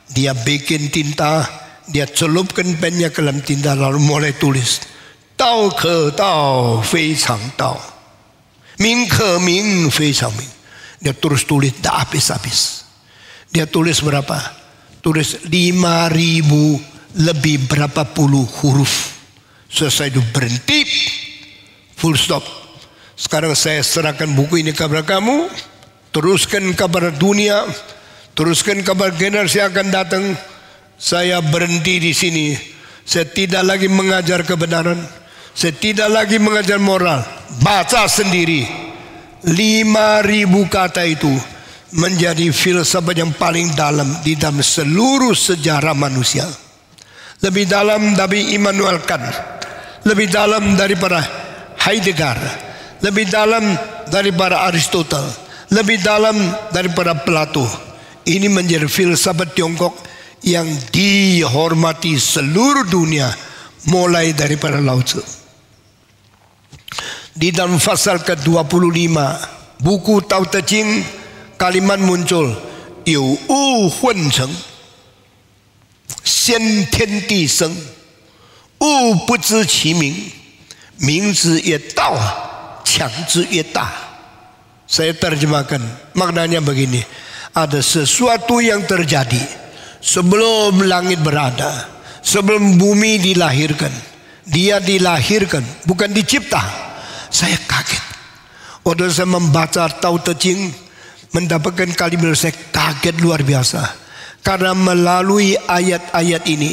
Dia bikin tinta, dia celupkan pennya ke dalam tinta lalu mulai tulis, Dao ke dao, fei chang dao, Ming ke ming, fei chang ming. Dia terus tulis, tak habis-habis. Dia tulis berapa? Tulis 5.000 lebih berapa puluh huruf. Selesai itu berhenti, full stop. Sekarang saya serahkan buku ini kepada kamu, teruskan kabar dunia, teruskan kabar generasi yang akan datang. Saya berhenti di sini. Saya tidak lagi mengajar kebenaran, saya tidak lagi mengajar moral. Baca sendiri. 5.000 kata itu menjadi filsafat yang paling dalam di dalam seluruh sejarah manusia. Lebih dalam dari Immanuel Kant, lebih dalam daripada Heidegger, lebih dalam daripada Aristotle, lebih dalam daripada Plato. Ini menjadi filsafat Tiongkok yang dihormati seluruh dunia, mulai daripada Lao Tzu. Di dalam pasal ke-25 buku Tao Te Ching, kalimat muncul, "有物混成，先天地生，物不知其名，名之曰道，强之曰大." Saya terjemahkan, maknanya begini, ada sesuatu yang terjadi sebelum langit berada, sebelum bumi dilahirkan. Dia dilahirkan, bukan dicipta. Saya kaget waktu saya membaca Tao Te Ching, mendapatkan kalimat, saya kaget luar biasa. Karena melalui ayat-ayat ini,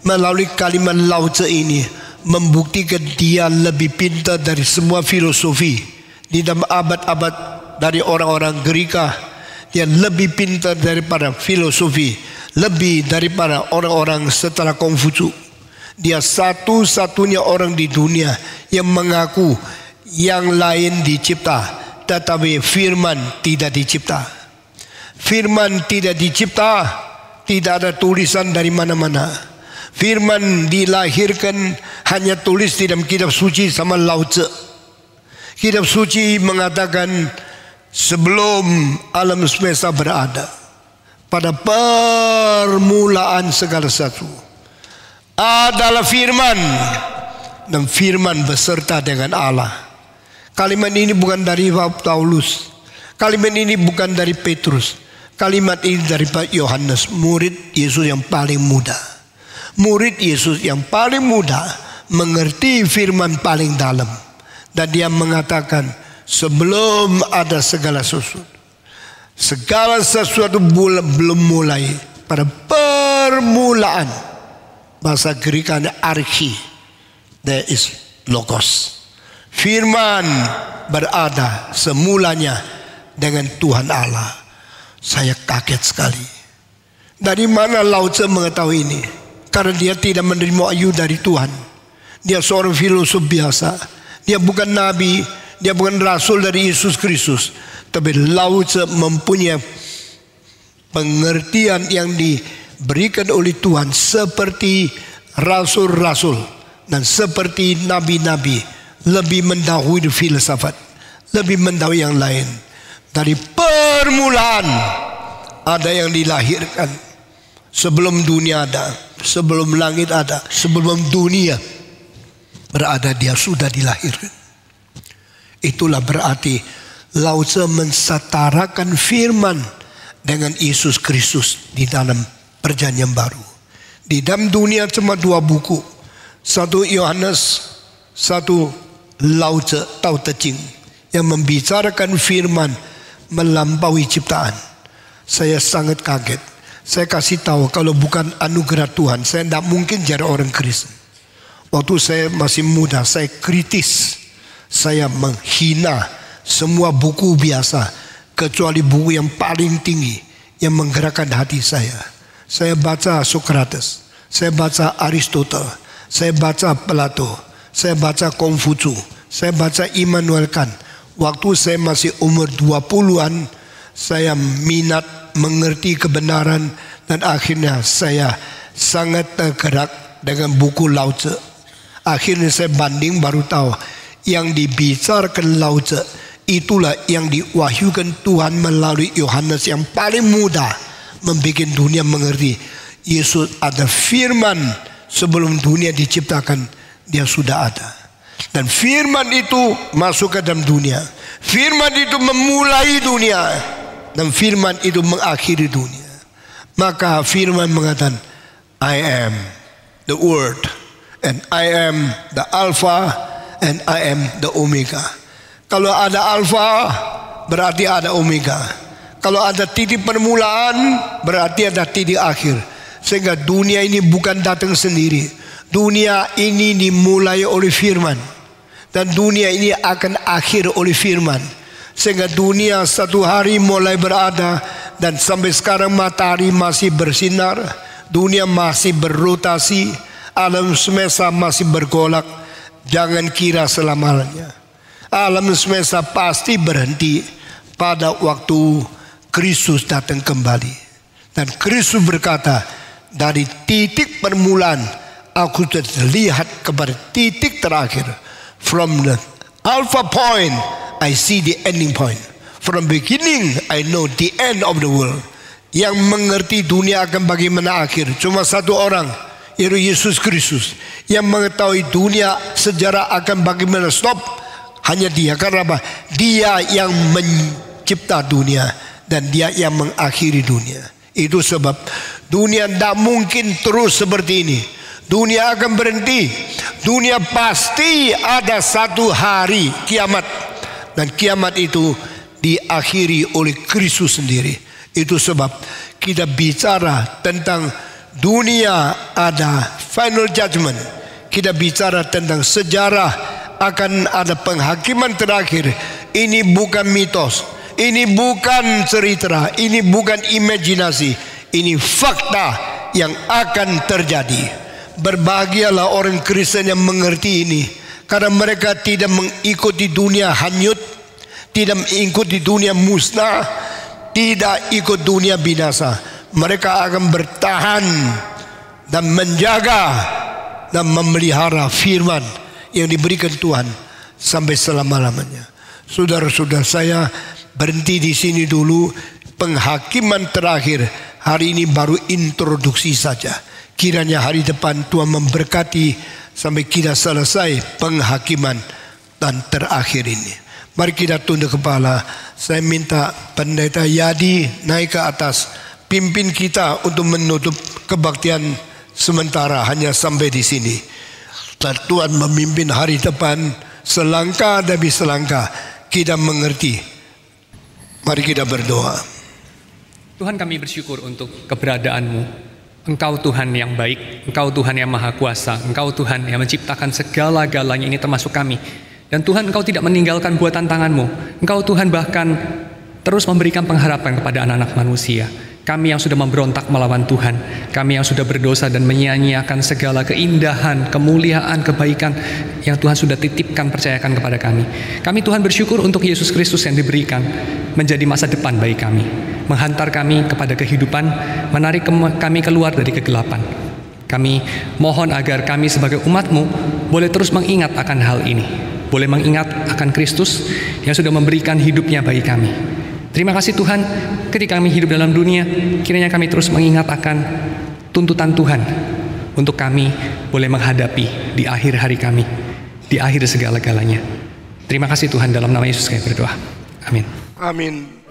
melalui kalimat Lao Tzu ini, membuktikan dia lebih pintar dari semua filosofi di dalam abad-abad dari orang-orang Gerika. Dia lebih pintar daripada filosofi, lebih daripada orang-orang setelah Konghucu. Dia satu-satunya orang di dunia yang mengaku yang lain dicipta, tetapi firman tidak dicipta. Firman tidak dicipta, tidak ada tulisan dari mana-mana. Firman dilahirkan hanya tulis di dalam kitab suci sama Lao Tzu. Kitab suci mengatakan sebelum alam semesta berada, pada permulaan segala sesuatu adalah firman, dan firman beserta dengan Allah. Kalimat ini bukan dari Paulus, kalimat ini bukan dari Petrus, kalimat ini dari Pak Yohanes, murid Yesus yang paling muda. Murid Yesus yang paling muda mengerti firman paling dalam, dan dia mengatakan sebelum ada segala sesuatu, segala sesuatu belum mulai, pada permulaan, bahasa Grekanya archi, there is logos. Firman berada semulanya dengan Tuhan Allah. Saya kaget sekali. Dari mana Lao Tzu mengetahui ini? Karena dia tidak menerima wahyu dari Tuhan. Dia seorang filosof biasa. Dia bukan nabi, dia bukan rasul dari Yesus Kristus. Tapi Lao Tzu mempunyai pengertian yang diberikan oleh Tuhan seperti rasul-rasul dan seperti nabi-nabi. Lebih mendahului filsafat, lebih mendahului yang lain. Dari permulaan ada yang dilahirkan. Sebelum dunia ada, sebelum langit ada, sebelum dunia berada, dia sudah dilahirkan. Itulah berarti Lao Tzu mensetarakan firman dengan Yesus Kristus di dalam perjanjian baru. Di dalam dunia cuma 2 buku, satu Yohanes, satu Lao Tzu, Tao Te Ching, yang membicarakan firman melampaui ciptaan. Saya sangat kaget. Saya kasih tahu, kalau bukan anugerah Tuhan, saya tidak mungkin jadi orang Kristen. Waktu saya masih muda, saya kritis, saya menghina semua buku biasa, kecuali buku yang paling tinggi yang menggerakkan hati saya. Saya baca Socrates, saya baca Aristotle, saya baca Plato, saya baca Konghucu, saya baca Immanuel Kant. Waktu saya masih umur 20-an, saya minat mengerti kebenaran, dan akhirnya saya sangat tergerak dengan buku Lao Tzu. Akhirnya saya banding, baru tahu yang dibicarakan Lao Tzu itulah yang diwahyukan Tuhan melalui Yohanes yang paling muda, membuat dunia mengerti. Yesus ada firman sebelum dunia diciptakan, dia sudah ada. Dan firman itu masuk ke dalam dunia. Firman itu memulai dunia, dan firman itu mengakhiri dunia. Maka firman mengatakan, I am the word, and I am the alpha, and I am the omega. Kalau ada alpha, berarti ada omega. Kalau ada titik permulaan, berarti ada titik akhir. Sehingga dunia ini bukan datang sendiri. Dunia ini dimulai oleh firman, dan dunia ini akan akhir oleh firman. Sehingga dunia satu hari mulai berada, dan sampai sekarang matahari masih bersinar, dunia masih berrotasi, alam semesta masih bergolak. Jangan kira selamanya. Alam semesta pasti berhenti pada waktu Kristus datang kembali. Dan Kristus berkata, dari titik permulaan aku terlihat kepada titik terakhir. From the alpha point, I see the ending point. From beginning, I know the end of the world. Yang mengerti dunia akan bagaimana akhir cuma satu orang, yaitu Yesus Kristus. Yang mengetahui dunia sejarah akan bagaimana stop, hanya dia. Karena apa? Dia yang mencipta dunia, dan dia yang mengakhiri dunia. Itu sebab dunia tidak mungkin terus seperti ini. Dunia akan berhenti. Dunia pasti ada satu hari kiamat, dan kiamat itu diakhiri oleh Kristus sendiri. Itu sebab kita bicara tentang dunia ada final judgment. Kita bicara tentang sejarah akan ada penghakiman terakhir. Ini bukan mitos, ini bukan cerita, ini bukan imajinasi, ini fakta yang akan terjadi. Berbahagialah orang Kristen yang mengerti ini, karena mereka tidak mengikuti dunia hanyut, tidak mengikuti dunia musnah, tidak ikut dunia binasa. Mereka akan bertahan dan menjaga dan memelihara firman yang diberikan Tuhan sampai selama-lamanya. Saudara-saudara, saya berhenti di sini dulu. Penghakiman terakhir hari ini baru introduksi saja. Kiranya hari depan Tuhan memberkati sampai kita selesai penghakiman dan terakhir ini. Mari kita tunduk kepala. Saya minta Pendeta Yadi naik ke atas, pimpin kita untuk menutup kebaktian sementara hanya sampai di sini. Dan Tuhan memimpin hari depan selangkah demi selangkah kita mengerti. Mari kita berdoa. Tuhan, kami bersyukur untuk keberadaan-Mu. Engkau Tuhan yang baik, Engkau Tuhan yang maha kuasa, Engkau Tuhan yang menciptakan segala-galanya ini termasuk kami. Dan Tuhan, Engkau tidak meninggalkan buatan tangan-Mu. Engkau Tuhan bahkan terus memberikan pengharapan kepada anak-anak manusia. Kami yang sudah memberontak melawan Tuhan, kami yang sudah berdosa dan menyia-nyiakan segala keindahan, kemuliaan, kebaikan yang Tuhan sudah titipkan, percayakan kepada kami. Kami Tuhan bersyukur untuk Yesus Kristus yang diberikan menjadi masa depan bagi kami, menghantar kami kepada kehidupan, menarik kami keluar dari kegelapan. Kami mohon agar kami sebagai umat-Mu boleh terus mengingat akan hal ini, boleh mengingat akan Kristus yang sudah memberikan hidupnya bagi kami. Terima kasih Tuhan, ketika kami hidup dalam dunia, kiranya kami terus mengingat akan tuntutan Tuhan untuk kami boleh menghadapi di akhir hari kami, di akhir segala-galanya. Terima kasih Tuhan, dalam nama Yesus kami berdoa. Amin. Amin.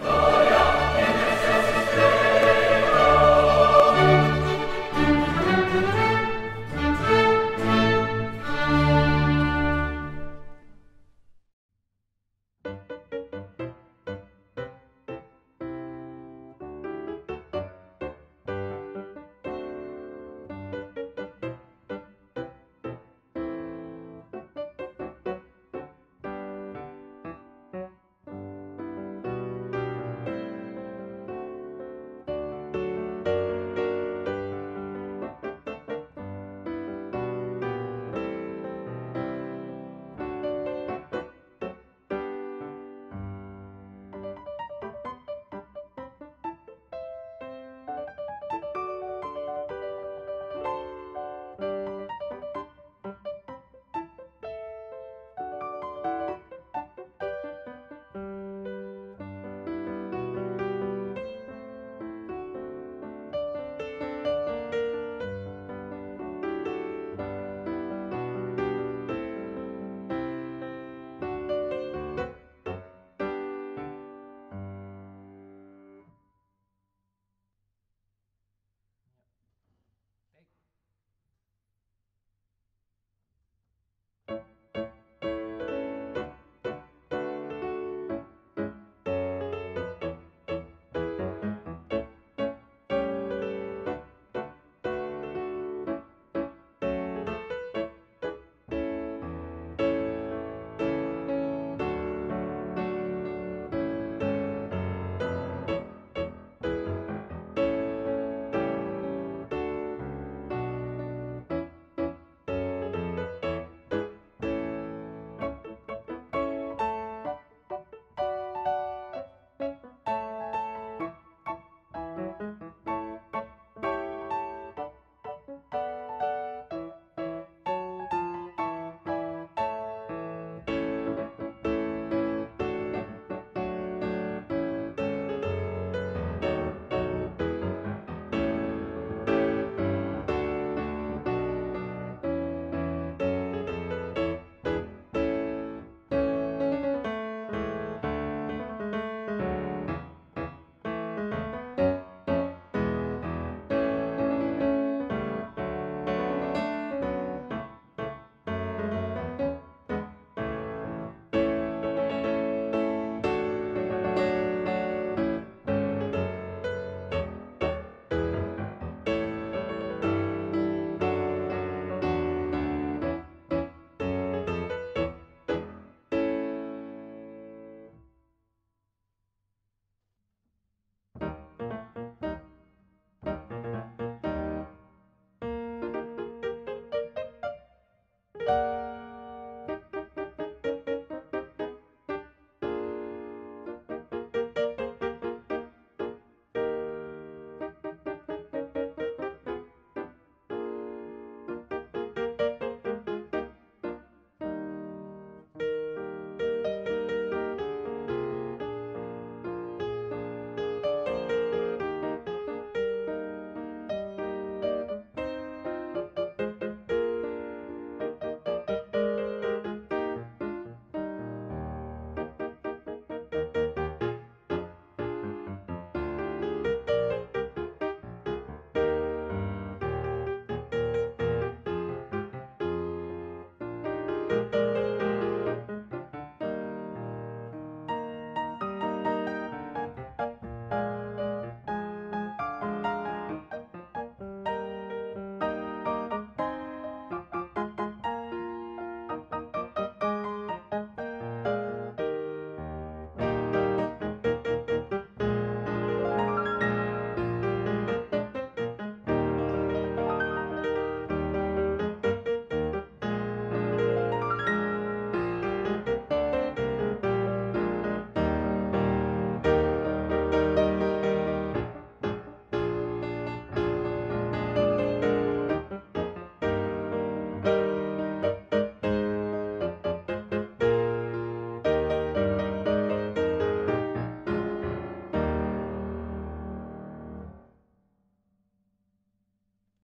you